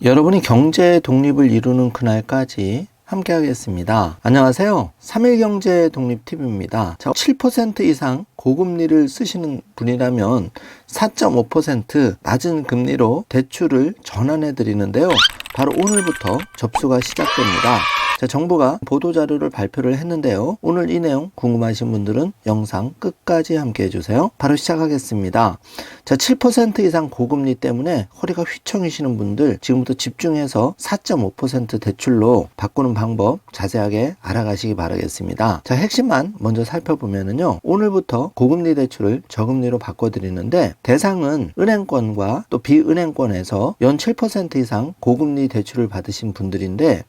여러분이 경제 독립을 이루는 그날까지 함께 하겠습니다. 안녕하세요. 3일 경제 독립 TV입니다. 7% 이상 고금리를 쓰시는 분이라면 4.5% 낮은 금리로 대출을 전환해 드리는데요. 바로 오늘부터 접수가 시작됩니다. 정부가 보도자료를 발표를 했는데요. 오늘 이 내용 궁금하신 분들은 영상 끝까지 함께 해주세요. 바로 시작하겠습니다. 7% 이상 고금리 때문에 허리가 휘청이시는 분들 지금부터 집중해서 4.5% 대출로 바꾸는 방법 자세하게 알아가시기 바라겠습니다. 핵심만 먼저 살펴보면요. 오늘부터 고금리 대출을 저금리로 바꿔드리는데 대상은 은행권과 또 비은행권에서 연 7% 이상 고금리 대출을 받으신 분들인데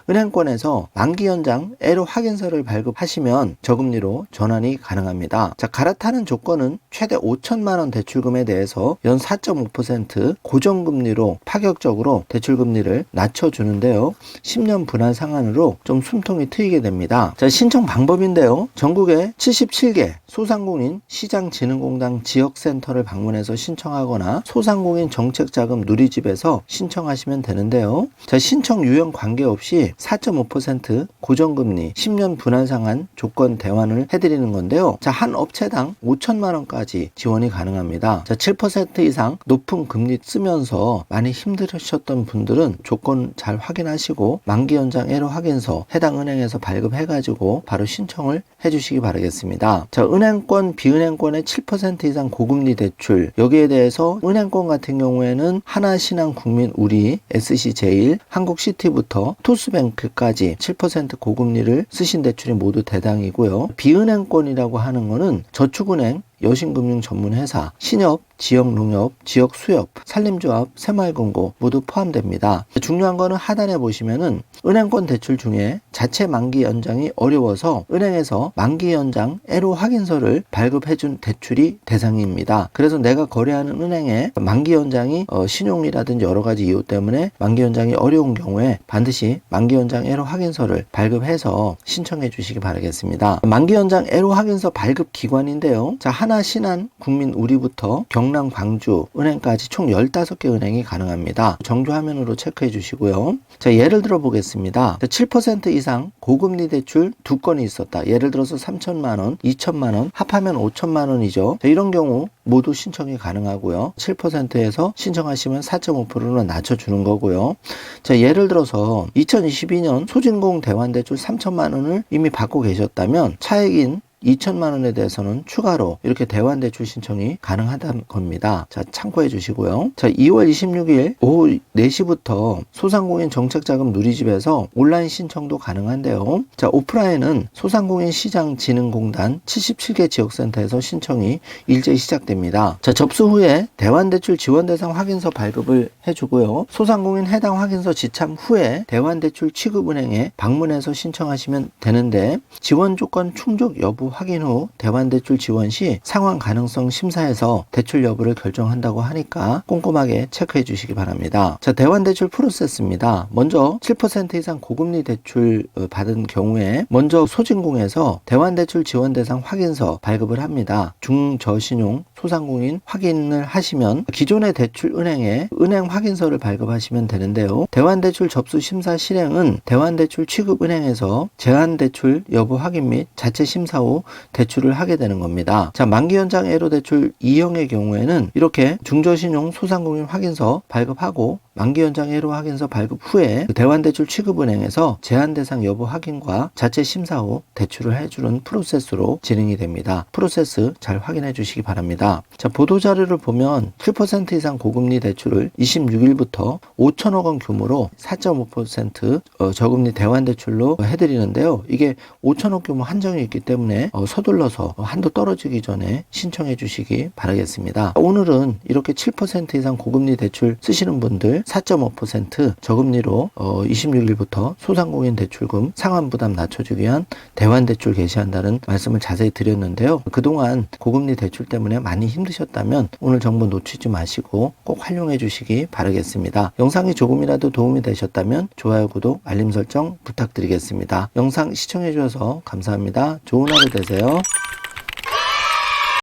은행권에서 만기 연장 애로 확인서를 발급하시면 저금리로 전환이 가능합니다. 갈아타는 조건은 최대 5천만 원 대출금에 대해서 연 4.5% 고정금리로 파격적으로 대출금리를 낮춰주는데요. 10년 분할 상환으로 좀 숨통이 트이게 됩니다. 신청 방법인데요. 전국에 77개 소상공인 시장진흥공단 지역센터를 방문해서 신청하거나 소상공인 정책자금 누리집에서 신청하시면 되는데요. 신청 유형 관계없이 4.5% 고정금리 10년 분할상환 조건 대환을 해드리는 건데요. 한 업체당 5천만 원까지 지원이 가능합니다. 7% 이상 높은 금리 쓰면서 많이 힘들으셨던 분들은 조건 잘 확인하시고 만기 연장 애로 확인서 해당 은행에서 발급해가지고 바로 신청을 해주시기 바라겠습니다. 은행권 비은행권의 7% 이상 고금리 대출 여기에 대해서 은행권 같은 경우에는 하나신한국민우리 SC제일 한국시티부터 토스뱅크까지 7% 고금리를 쓰신 대출이 모두 대상이고요. 비은행권이라고 하는 거는 저축은행, 여신금융전문회사, 신협, 지역농협, 지역수협, 산림조합, 새마을금고 모두 포함됩니다. 중요한 거는 하단에 보시면은 은행권 대출 중에 자체 만기 연장이 어려워서 은행에서 만기 연장 애로 확인서를 발급해준 대출이 대상입니다. 그래서 내가 거래하는 은행에 만기 연장이 신용이라든지 여러 가지 이유 때문에 만기 연장이 어려운 경우에 반드시 만기 연장 애로 확인서를 발급해서 신청해 주시기 바라겠습니다. 만기 연장 애로 확인서 발급 기관인데요. 하나신한국민우리부터 경남, 광주 은행까지 총 15개 은행이 가능합니다. 정주 화면으로 체크해 주시고요. 예를 들어 보겠습니다. 7% 이상 고금리 대출 2건이 있었다. 예를 들어서 3천만 원, 2천만 원, 합하면 5천만 원이죠. 이런 경우 모두 신청이 가능하고요. 7%에서 신청하시면 4.5%로 낮춰주는 거고요. 예를 들어서 2022년 소진공 대환대출 3천만 원을 이미 받고 계셨다면 차액인 2천만 원에 대해서는 추가로 이렇게 대환대출 신청이 가능하다는 겁니다. 참고해 주시고요. 2월 26일 오후 4시부터 소상공인 정책자금 누리집에서 온라인 신청도 가능한데요. 오프라인은 소상공인 시장진흥공단 77개 지역센터에서 신청이 일제히 시작됩니다. 접수 후에 대환대출 지원대상 확인서 발급을 해주고요. 소상공인 해당 확인서 지참 후에 대환대출 취급은행에 방문해서 신청하시면 되는데 지원 조건 충족 여부 확인 후 대환대출 지원 시 상환 가능성 심사에서 대출 여부를 결정한다고 하니까 꼼꼼하게 체크해 주시기 바랍니다. 대환대출 프로세스입니다. 먼저 7% 이상 고금리 대출 받은 경우에 먼저 소진공에서 대환대출 지원 대상 확인서 발급을 합니다. 중저신용 소상공인 확인을 하시면 기존의 대출 은행에 은행 확인서를 발급하시면 되는데요. 대환대출 접수 심사 실행은 대환대출 취급은행에서 제한대출 여부 확인 및 자체 심사 후 대출을 하게 되는 겁니다. 만기 연장 애로 대출 2형의 경우에는 이렇게 중저신용 소상공인 확인서 발급하고 만기 연장 애로 확인서 발급 후에 대환대출 취급은행에서 제한 대상 여부 확인과 자체 심사 후 대출을 해주는 프로세스로 진행이 됩니다. 프로세스 잘 확인해 주시기 바랍니다. 보도자료를 보면 7% 이상 고금리 대출을 26일부터 5천억 원 규모로 4.5% 저금리 대환대출로 해드리는데요. 이게 5천억 규모 한정이 있기 때문에 서둘러서 한도 떨어지기 전에 신청해 주시기 바라겠습니다. 오늘은 이렇게 7% 이상 고금리 대출 쓰시는 분들 4.5% 저금리로 26일부터 소상공인 대출금 상환부담 낮춰주기 위한 대환대출 개시한다는 말씀을 자세히 드렸는데요. 그동안 고금리 대출 때문에 많이 힘드셨다면 오늘 정보 놓치지 마시고 꼭 활용해 주시기 바라겠습니다. 영상이 조금이라도 도움이 되셨다면 좋아요, 구독, 알림 설정 부탁드리겠습니다. 영상 시청해 주셔서 감사합니다. 좋은 하루 되세요.